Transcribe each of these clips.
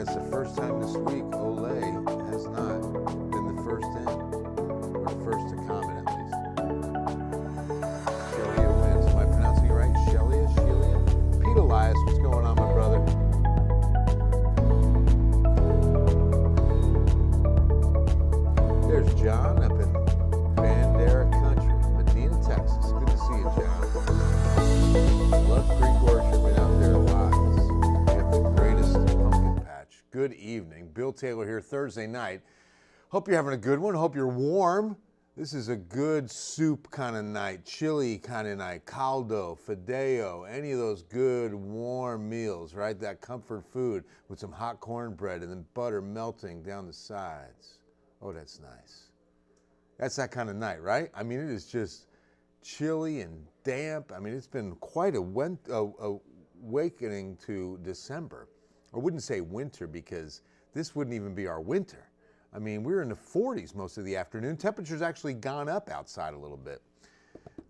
Yes, the first time this week, Olay has not been the first in, or the first to comment at least. Shelia wins. Am I pronouncing it right? Shelia? Pete Elias, what's going on, my brother? There's John up in Bandera Country, Medina, Texas. Good to see you, John. Love Creek worship and out there live. We have the greatest pumpkin patch. Good evening. Bill Taylor here, Thursday night. Hope you're having a good one. Hope you're warm. This is a good soup kind of night, chili kind of night, caldo, fideo, any of those good warm meals, right? That comfort food with some hot cornbread and then butter melting down the sides. Oh, that's nice. That's that kind of night, right? I mean, it is just chilly and damp. I mean, it's been quite a awakening to December. I wouldn't say winter because this wouldn't even be our winter. I mean, we're in the 40s most of the afternoon. Temperature's actually gone up outside a little bit.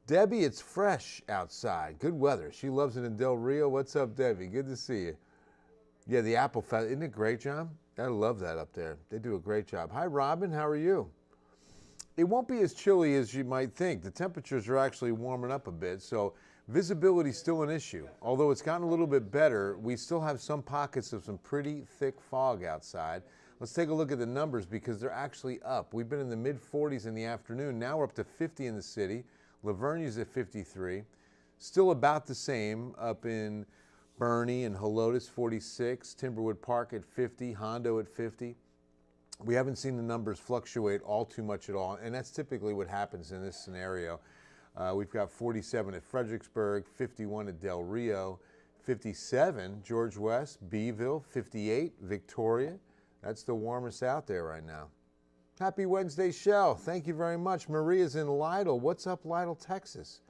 Debbie, it's fresh outside. Good weather. She loves it in Del Rio. What's up, Debbie? Good to see you. Yeah, the Apple Fest. Isn't it great, John? I love that up there. They do a great job. Hi, Robin. How are you? It won't be as chilly as you might think. The temperatures are actually warming up a bit, so visibility is still an issue. Although it's gotten a little bit better, we still have some pockets of some pretty thick fog outside. Let's take a look at the numbers because they're actually up. We've been in the mid-40s in the afternoon. Now we're up to 50 in the city. Lavernia's at 53. Still about the same up in Bernie and Helotes, 46. Timberwood Park at 50. Hondo at 50. We haven't seen the numbers fluctuate all too much at all, and that's typically what happens in this scenario. We've got 47 at Fredericksburg, 51 at Del Rio, 57 George West, Beeville, 58 Victoria. That's the warmest out there right now. Happy Wednesday, Shell. Thank you very much. Maria's in Lytle. What's up, Lytle, Texas?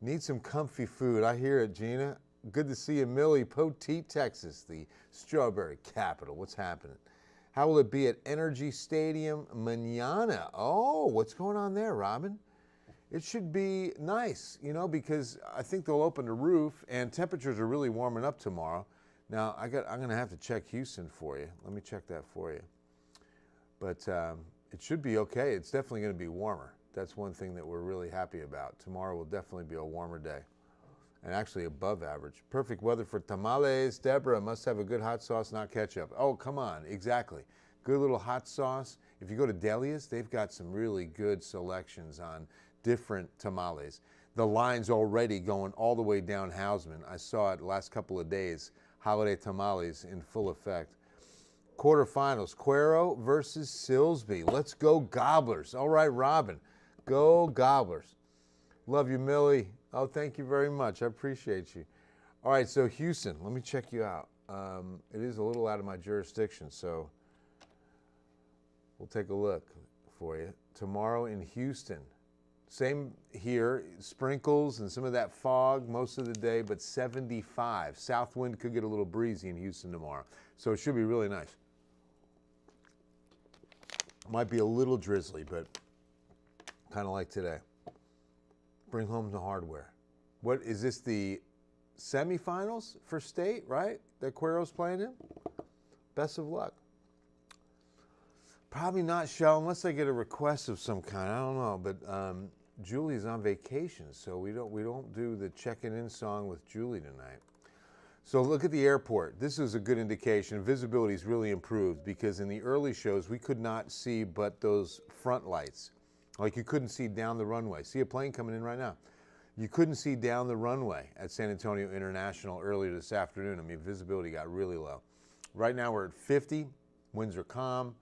Need some comfy food. I hear it, Gina. Good to see you, Millie. Poteet, Texas, the strawberry capital. What's happening? How will it be at Energy Stadium mañana? Oh, what's going on there, Robin? It should be nice, you know, because I think they'll open the roof and temperatures are really warming up tomorrow. Now, I'm going to have to check Houston for you. Let me check that for you. But it should be okay. It's definitely going to be warmer. That's one thing that we're really happy about. Tomorrow will definitely be a warmer day and actually above average. Perfect weather for tamales. Deborah, must have a good hot sauce, not ketchup. Oh, come on. Exactly. Good little hot sauce. If you go to Delia's, they've got some really good selections on different tamales. The line's already going all the way down Hausman. I saw it the last couple of days. Holiday tamales in full effect. Quarterfinals, Cuero versus Silsby. Let's go Gobblers. All right, Robin, go Gobblers. Love you, Millie. Oh, thank you very much. I appreciate you. All right, so Houston, let me check you out. It is a little out of my jurisdiction, so we'll take a look for you. Tomorrow in Houston. Same here, sprinkles and some of that fog most of the day, but 75. South wind could get a little breezy in Houston tomorrow, so it should be really nice. Might be a little drizzly, but kind of like today. Bring home the hardware. What is this, the semifinals for state, right? That Cuero's playing in? Best of luck. Probably not, Shell, unless I get a request of some kind. I don't know, but Julie's on vacation, so we don't do the checking in song with Julie tonight. So look at the airport. This is a good indication. Visibility's really improved because in the early shows we could not see but those front lights. Like you couldn't see down the runway. See a plane coming in right now. You couldn't see down the runway at San Antonio International earlier this afternoon. I mean, visibility got really low. Right now we're at 50. Winds are calm.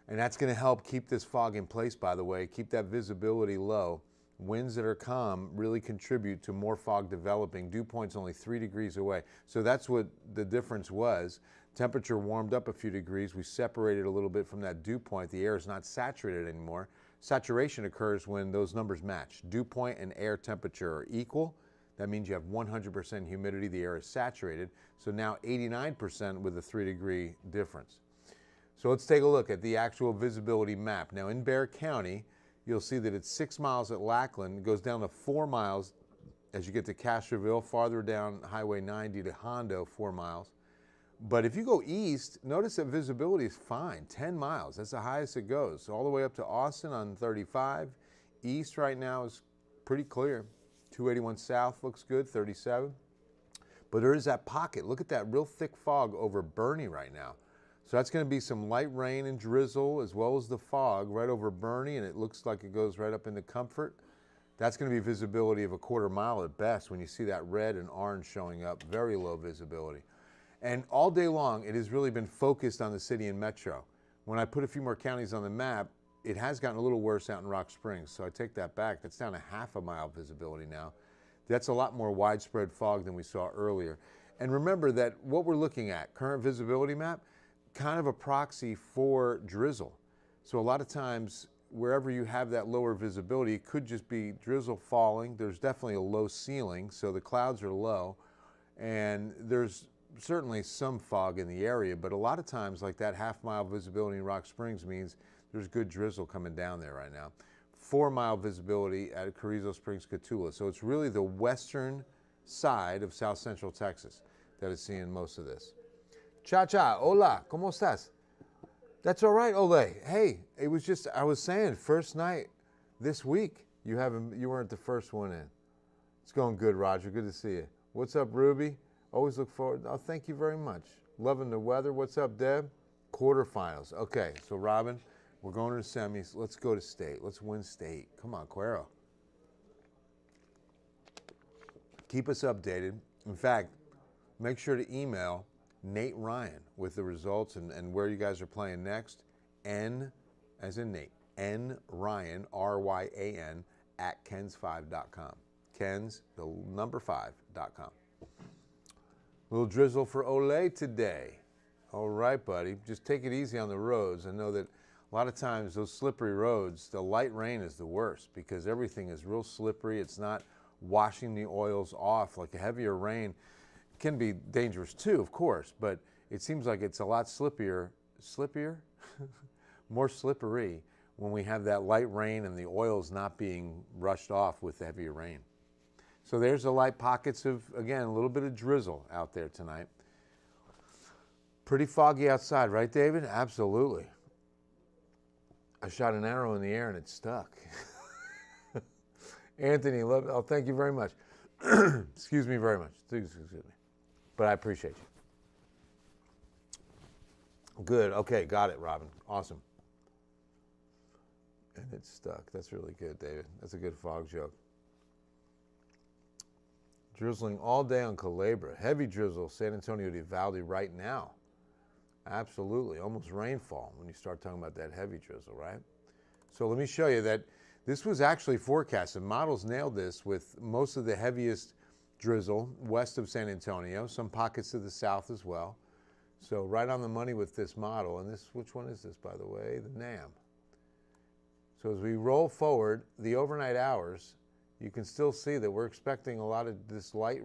And that's going to help keep this fog in place, by the way, keep that visibility low. Winds that are calm really contribute to more fog developing. Dew point's only 3 degrees away. So that's what the difference was. Temperature warmed up a few degrees. We separated a little bit from that dew point. The air is not saturated anymore. Saturation occurs when those numbers match. Dew point and air temperature are equal. That means you have 100% humidity. The air is saturated. So now 89% with a 3-degree difference. So let's take a look at the actual visibility map. Now in Bexar County, you'll see that it's 6 miles at Lackland. It goes down to 4 miles as you get to Castroville, farther down Highway 90 to Hondo, 4 miles. But if you go east, notice that visibility is fine, 10 miles. That's the highest it goes. All the way up to Austin on 35. East right now is pretty clear. 281 south looks good, 37. But there is that pocket. Look at that real thick fog over Bernie right now. So that's going to be some light rain and drizzle as well as the fog right over Bernie, and it looks like it goes right up into Comfort. That's going to be visibility of a quarter mile at best when you see that red and orange showing up, very low visibility. And all day long, it has really been focused on the city and metro. When I put a few more counties on the map, it has gotten a little worse out in Rock Springs, so I take that back. That's down to half a mile visibility now. That's a lot more widespread fog than we saw earlier. And remember that what we're looking at, current visibility map, kind of a proxy for drizzle. So a lot of times, wherever you have that lower visibility, it could just be drizzle falling. There's definitely a low ceiling, so the clouds are low. And there's certainly some fog in the area, but a lot of times like that half-mile visibility in Rock Springs means there's good drizzle coming down there right now. 4-mile visibility at Carrizo Springs, Cotulla. So it's really the western side of South Central Texas that is seeing most of this. Cha-cha, hola, ¿cómo estás? That's all right, Ole. Hey, it was just, I was saying, first night this week, you weren't the first one in. It's going good, Roger. Good to see you. What's up, Ruby? Always look forward. Oh, thank you very much. Loving the weather. What's up, Deb? Quarterfinals. Okay, so Robin, we're going to the semis. Let's go to state. Let's win state. Come on, Cuero. Keep us updated. In fact, make sure to email Nate Ryan with the results and where you guys are playing next. N as in Nate. N Ryan, R-Y-A-N, at kens5.com. Kens, the number 5.com. Little drizzle for Ole today. All right, buddy. Just take it easy on the roads. I know that a lot of times those slippery roads, the light rain is the worst because everything is real slippery. It's not washing the oils off. Like a heavier rain can be dangerous too, of course, but it seems like it's a lot slippier, more slippery when we have that light rain and the oils not being rushed off with the heavier rain. So there's the light pockets of, again, a little bit of drizzle out there tonight. Pretty foggy outside, right, David? Absolutely. I shot an arrow in the air and it stuck. Anthony, oh, thank you very much. Excuse me very much. Excuse me. But I appreciate you. Good. Okay, got it, Robin. Awesome. And it's stuck. That's really good, David. That's a good fog joke. Drizzling all day on Culebra. Heavy drizzle, San Antonio to Uvalde right now. Absolutely. Almost rainfall when you start talking about that heavy drizzle, right? So let me show you that this was actually forecasted. Models nailed this with most of the heaviest drizzle west of San Antonio, some pockets to the south as well. So right on the money with this model. And this, which one is this, by the way? The NAM. So as we roll forward the overnight hours, you can still see that we're expecting a lot of this light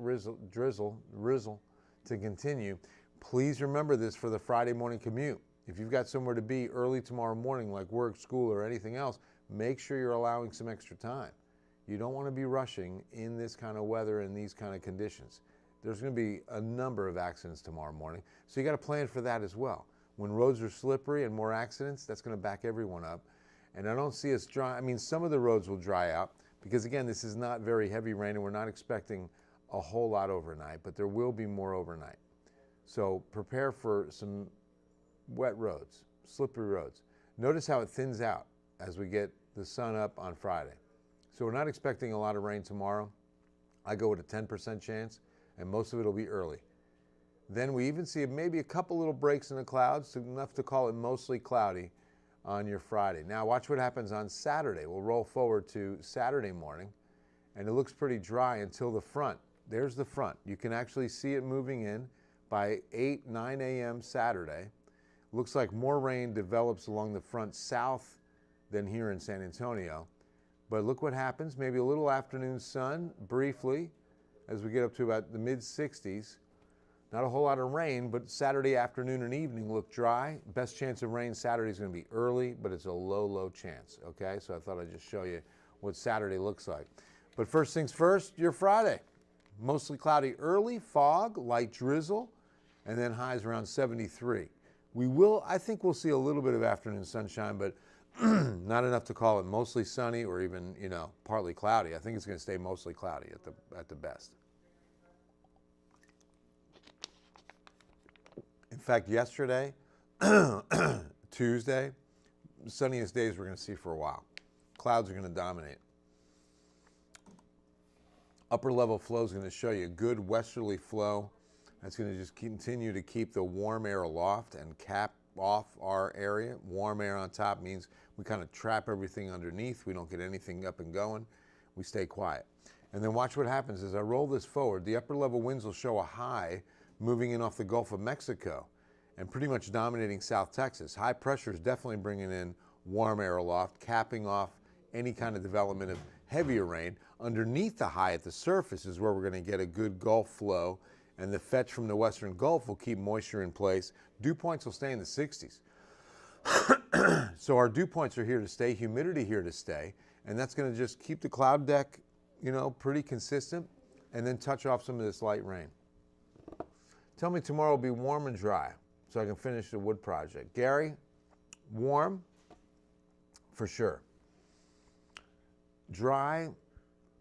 drizzle to continue. Please remember this for the Friday morning commute. If you've got somewhere to be early tomorrow morning, like work, school, or anything else, make sure you're allowing some extra time. You don't want to be rushing in this kind of weather and these kind of conditions. There's going to be a number of accidents tomorrow morning, so you got to plan for that as well. When roads are slippery and more accidents, that's going to back everyone up. And I don't see us dry. I mean, some of the roads will dry out because, again, this is not very heavy rain and we're not expecting a whole lot overnight, but there will be more overnight. So prepare for some wet roads, slippery roads. Notice how it thins out as we get the sun up on Friday. So we're not expecting a lot of rain tomorrow. I go with a 10% chance, and most of it will be early. Then we even see maybe a couple little breaks in the clouds, enough to call it mostly cloudy on your Friday. Now watch what happens on Saturday. We'll roll forward to Saturday morning, and it looks pretty dry until the front. There's the front. You can actually see it moving in by 8, 9 a.m. Saturday. Looks like more rain develops along the front south than here in San Antonio. But look what happens, maybe a little afternoon sun briefly as we get up to about the mid-60s. Not a whole lot of rain, but Saturday afternoon and evening look dry. Best chance of rain Saturday is going to be early, but it's a low, low chance, okay? So I thought I'd just show you what Saturday looks like. But first things first, your Friday. Mostly cloudy early, fog, light drizzle. and then highs around 73. I think we'll see a little bit of afternoon sunshine, but not enough to call it mostly sunny or even, partly cloudy. I think it's going to stay mostly cloudy at the best. In fact, yesterday, Tuesday, sunniest days we're going to see for a while. Clouds are going to dominate. Upper level flow is going to show you a good westerly flow. That's going to just continue to keep the warm air aloft and cap off our area. Warm air on top means we kind of trap everything underneath. We don't get anything up and going. We stay quiet. And then watch what happens as I roll this forward. The upper level winds will show a high moving in off the Gulf of Mexico and pretty much dominating South Texas. High pressure is definitely bringing in warm air aloft, capping off any kind of development of heavier rain. Underneath the high at the surface is where we're going to get a good Gulf flow, and the fetch from the western Gulf will keep moisture in place. Dew points will stay in the 60s. So our dew points are here to stay, humidity here to stay, and that's going to just keep the cloud deck, pretty consistent, and then touch off some of this light rain. Tell me tomorrow will be warm and dry so I can finish the wood project. Gary, warm for sure. Dry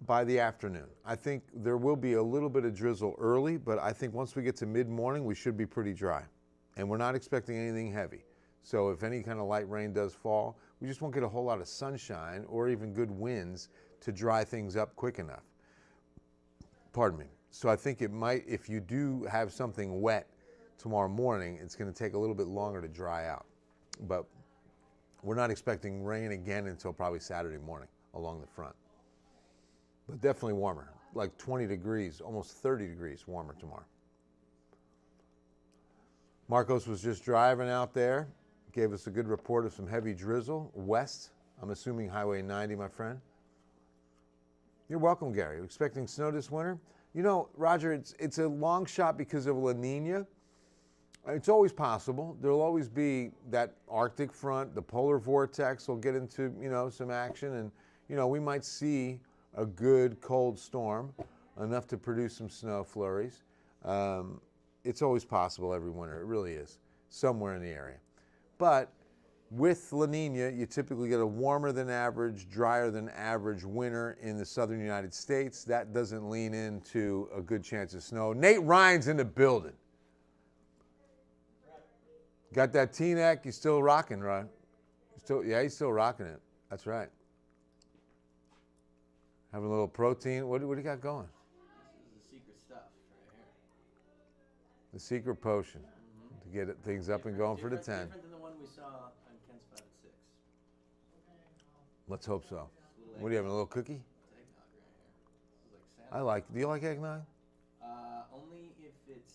by the afternoon. I think there will be a little bit of drizzle early, but I think once we get to mid-morning, we should be pretty dry. And we're not expecting anything heavy. So if any kind of light rain does fall, we just won't get a whole lot of sunshine or even good winds to dry things up quick enough. Pardon me. So I think it might, if you do have something wet tomorrow morning, it's going to take a little bit longer to dry out. But we're not expecting rain again until probably Saturday morning along the front. But definitely warmer, like 20 degrees, almost 30 degrees warmer tomorrow. Marcos was just driving out there, gave us a good report of some heavy drizzle west. I'm assuming Highway 90, my friend. You're welcome, Gary. You're expecting snow this winter? Roger, it's a long shot because of La Nina. It's always possible. There'll always be that Arctic front, the polar vortex will get into, some action, and, we might see a good cold storm, enough to produce some snow flurries. It's always possible every winter. It really is, somewhere in the area. But with La Nina, you typically get a warmer than average, drier than average winter in the southern United States. That doesn't lean into a good chance of snow. Nate Ryan's in the building. Got that T-neck? You still rocking, right? He's still rocking it. That's right. Having a little protein. What do you got going? This is the secret stuff right here. The secret potion to get things up and going for the 10. Different than the one we saw on Ken's 5 and 6. Let's hope so. What do you have, a little cookie? It's eggnog right here. It's like do you like eggnog? Only if it's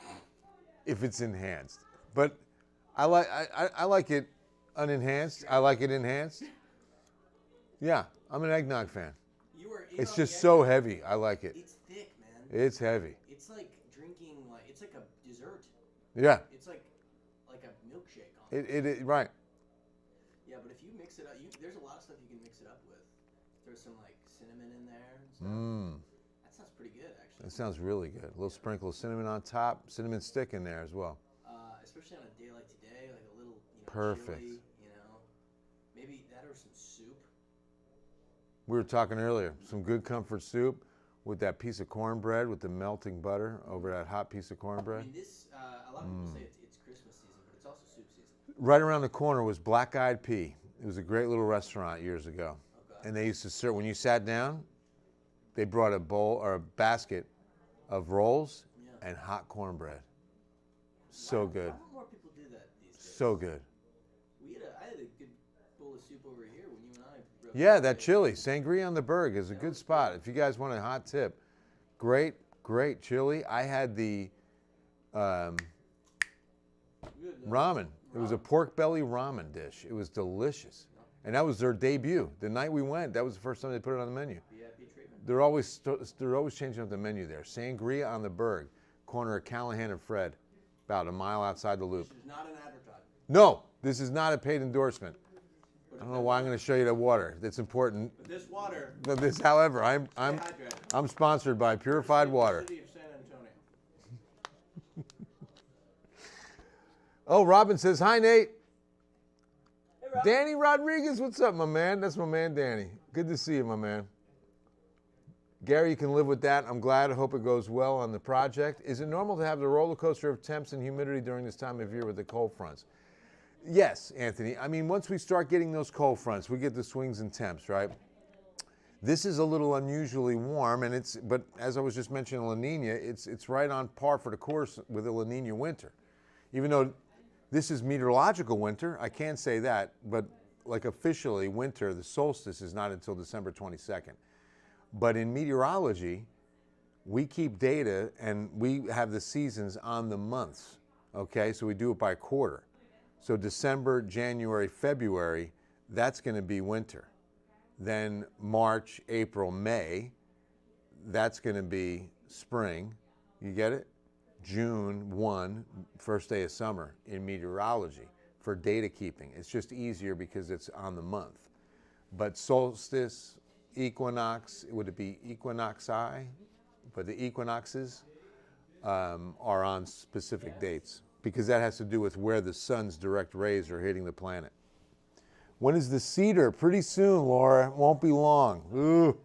enhanced. If it's enhanced. But I like it unenhanced. I like it enhanced. Yeah, I'm an eggnog fan. It's just so heavy. I like it. It's thick, man. It's heavy. It's like drinking, it's like a dessert. Yeah. It's like a milkshake almost. It right. Yeah, but if you mix it up, there's a lot of stuff you can mix it up with. There's some cinnamon in there and stuff. That sounds pretty good, actually. That sounds really good. A little sprinkle of cinnamon on top, cinnamon stick in there as well. Especially on a day like today, like a little, perfect. Chili, maybe that or some soup. We were talking earlier, some good comfort soup with that piece of cornbread with the melting butter over that hot piece of cornbread. I mean, this, a lot of people say it's Christmas season, but it's also soup season. Right around the corner was Black Eyed Pea. It was a great little restaurant years ago. Okay. And they used to serve, when you sat down, they brought a bowl or a basket of rolls and hot cornbread. So good. Why don't more people do that these days? So good. I had a good bowl of soup over here when you and I. Yeah, that chili, Sangria on the Berg is a good spot. If you guys want a hot tip, great chili. I had the ramen. It was a pork belly ramen dish. It was delicious. And that was their debut. The night we went, that was the first time they put it on the menu. VIP treatment. They're always changing up the menu there. Sangria on the Berg, corner of Callahan and Fred, about a mile outside the loop. This is not an advertisement. No, this is not a paid endorsement. I don't know why I'm going to show you the water. That's important. But this water. But however, I'm sponsored by Purified Water. City of San Antonio. Oh, Robin says, hi, Nate. Hey, Rob. Danny Rodriguez, what's up, my man? That's my man, Danny. Good to see you, my man. Gary, you can live with that. I'm glad. I hope it goes well on the project. Is it normal to have the roller coaster of temps and humidity during this time of year with the cold fronts? Yes, Anthony. I mean, once we start getting those cold fronts, we get the swings in temps, right? This is a little unusually warm, but as I was just mentioning La Nina, it's right on par for the course with a La Nina winter. Even though this is meteorological winter, I can't say that, but like officially winter, the solstice is not until December 22nd. But in meteorology, we keep data and we have the seasons on the months, okay? So we do it by quarter. So December, January, February, that's going to be winter. Then March, April, May, that's going to be spring. You get it? June 1, first day of summer in meteorology for data keeping. It's just easier because it's on the month. But solstice, equinox, would it be equinoxi? But the equinoxes are on specific dates because that has to do with where the sun's direct rays are hitting the planet. When is the cedar? Pretty soon, Laura. It won't be long. Ooh,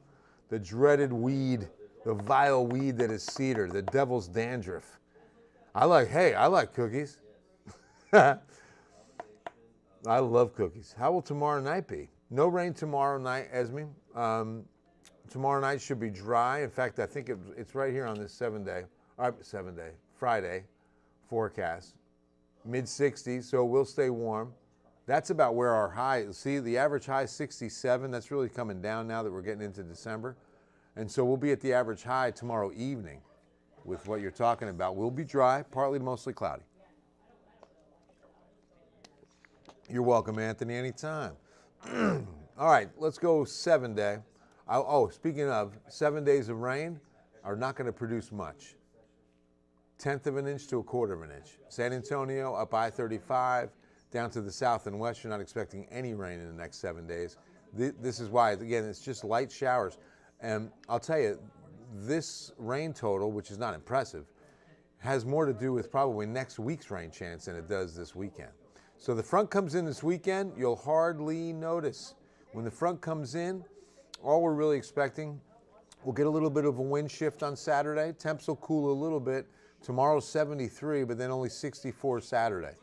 the dreaded weed, the vile weed that is cedar, the devil's dandruff. I like cookies. I love cookies. How will tomorrow night be? No rain tomorrow night, Esme. Tomorrow night should be dry. In fact, I think it's right here on this Friday forecast. Mid-60s, so we'll stay warm. That's about where our high, see the average high is 67. That's really coming down now that we're getting into December. And so we'll be at the average high tomorrow evening with what you're talking about. We'll be dry, partly mostly cloudy. You're welcome, Anthony, anytime. All right, let's go 7 day. Speaking of, 7 days of rain are not going to produce much. 1/10 of an inch to 1/4 of an inch. San Antonio up I-35, down to the south and west. You're not expecting any rain in the next 7 days. This is why, again, it's just light showers. And I'll tell you, this rain total, which is not impressive, has more to do with probably next week's rain chance than it does this weekend. So the front comes in this weekend, you'll hardly notice. When the front comes in, all we're really expecting, we'll get a little bit of a wind shift on Saturday. Temps will cool a little bit. Tomorrow's 73, but then only 64 Saturday.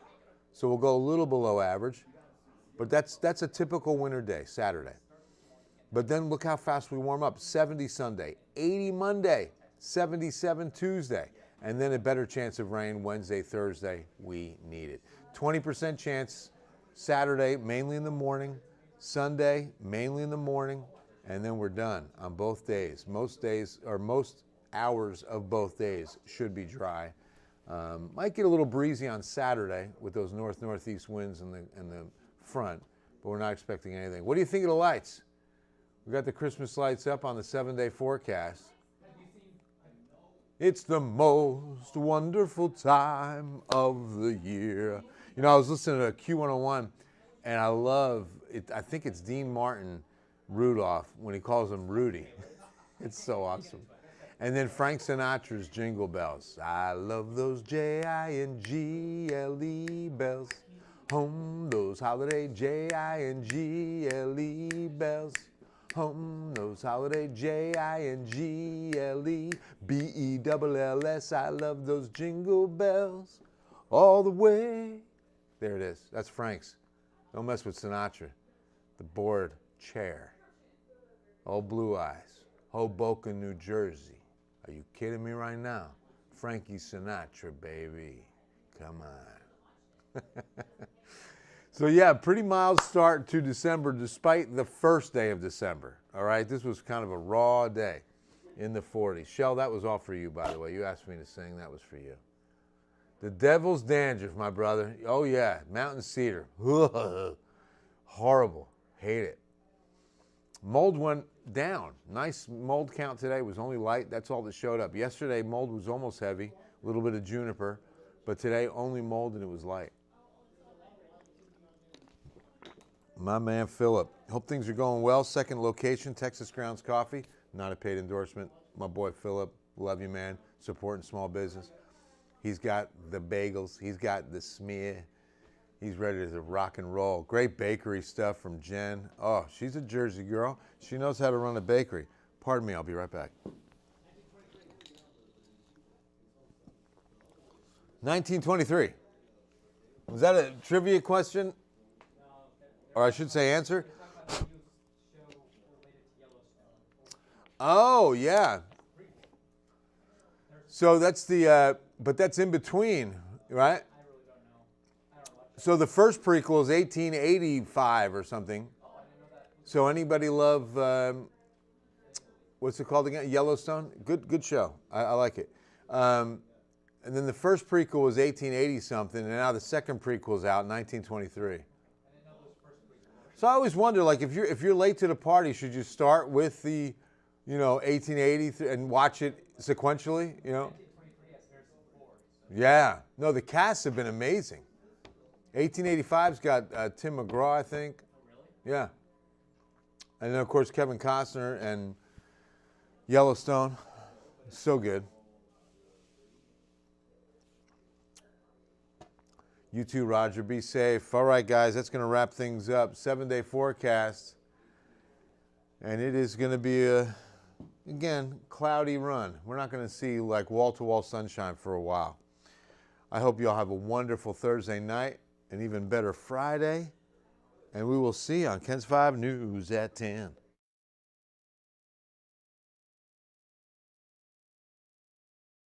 So we'll go a little below average, but that's a typical winter day, Saturday. But then look how fast we warm up. 70 Sunday, 80 Monday, 77 Tuesday, and then a better chance of rain Wednesday, Thursday. We need it. 20% chance Saturday, mainly in the morning. Sunday, mainly in the morning, and then we're done on both days. Most days, or most hours of both days should be dry. Might get a little breezy on Saturday with those north-northeast winds in the front, but we're not expecting anything. What do you think of the lights? We got the Christmas lights up on the 7-day forecast. It's the most wonderful time of the year. You know, I was listening to Q101, and I love it. I think it's Dean Martin Rudolph when he calls him Rudy. It's so awesome. And then Frank Sinatra's Jingle Bells. I love those Jingle bells. Home those holiday Jingle bells. Home those holiday Jingle bells. I love those jingle bells all the way. There it is. That's Frank's. Don't mess with Sinatra. The bored chair. Old Blue Eyes. Hoboken, New Jersey. Are you kidding me right now? Frankie Sinatra, baby. Come on. So yeah, pretty mild start to December despite the first day of December. All right, this was kind of a raw day in the 40s. Shell, that was all for you, by the way. You asked me to sing. That was for you. The devil's dandruff, my brother. Oh yeah, mountain cedar. Horrible. Hate it. Mold went down. Nice mold count today. Was only light. That's all that showed up. Yesterday, mold was almost heavy. A little bit of juniper. But today, only mold and it was light. My man, Philip. Hope things are going well. Second location, Texas Grounds Coffee. Not a paid endorsement. My boy, Philip. Love you, man. Supporting small business. He's got the bagels. He's got the smear. He's ready to rock and roll. Great bakery stuff from Jen. Oh, she's a Jersey girl. She knows how to run a bakery. Pardon me, I'll be right back. 1923. Was that a trivia question? Or I should say answer? Oh, yeah. So that's the, but that's in between, right? So the first prequel is 1885 or something. So anybody love, what's it called again? Yellowstone? Good show. I like it. And then the first prequel was 1880 something, and now the second prequel is out in 1923. So I always wonder, like, if you're late to the party, should you start with the, 1880 and watch it sequentially? Yeah. No, the casts have been amazing. 1885's got Tim McGraw, I think. Yeah. And then, of course, Kevin Costner and Yellowstone. So good. You too, Roger. Be safe. All right, guys, that's going to wrap things up. 7-day forecast. And it is going to be a, again, cloudy run. We're not going to see like wall-to-wall sunshine for a while. I hope you all have a wonderful Thursday night, an even better Friday. And we will see you on Ken's 5 News at 10.